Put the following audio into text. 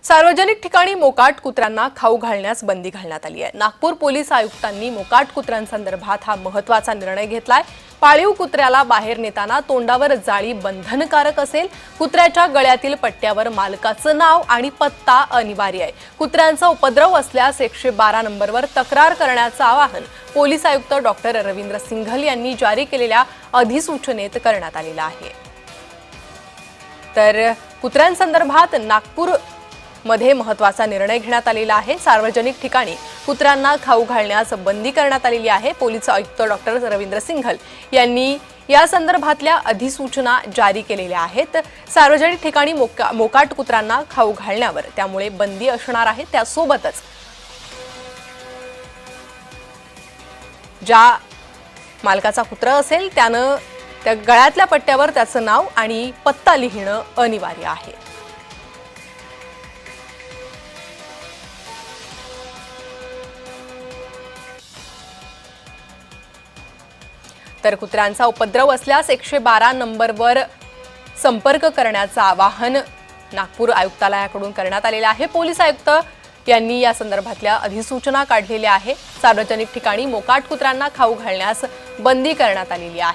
सार्वजनिक ठिकाणी मोकाट कुत्र्यांना खाऊ घालण्यास बंदी घालण्यात आली आहे। नागपूर पोलीस आयुक्तांनी मोकाट कुत्र्यांसंदर्भात हा महत्त्वाचा निर्णय घेतलाय। पाळीव कुत्र्याला बाहेर नेताना तोंडावर जाळी बंधनकारक असेल। कुत्र्याच्या गळ्यातील पट्ट्यावर मालकाचं नाव आणि पत्ता अनिवार्य आहे। कुत्र्यांचा उपद्रव असल्यास 112 नंबरवर तक्रार करण्याचं आवाहन पोलीस आयुक्त डॉक्टर रवींद्र सिंघल यांनी जारी केलेल्या अधिसूचनेत करण्यात आलेलं आहे। तर कुत्र्यांसंदर्भात नागपूर मध्ये महत्त्वाचा निर्णय घेण्यात आलेला आहे। सार्वजनिक ठिकाणी कुत्र्यांना खाऊ घालण्यास बंदी करण्यात आलेली आहे। पोलीस आयुक्त डॉक्टर रवींद्र सिंघल यांनी या संदर्भातल्या अधिसूचना जारी केलेल्या आहेत। सार्वजनिक ठिकाणी मोकाट कुत्र्यांना खाऊ घालण्यावर त्यामुळे बंदी असणार आहे। त्यासोबतच ज्या मालकाचा कुत्रा असेल त्यानं त्या गळ्यातल्या पट्ट्यावर त्याचं नाव आणि पत्ता लिहिणं अनिवार्य आहे। तर कुत्र्यांचा उपद्रव असल्यास 112 नंबरवर संपर्क करण्याचं आवाहन नागपूर आयुक्तालयाकडून करण्यात आलेलं आहे। पोलीस आयुक्त यांनी या संदर्भातल्या अधिसूचना काढलेल्या आहे। सार्वजनिक ठिकाणी मोकाट कुत्र्यांना खाऊ घालण्यास बंदी करण्यात आलेली आहे।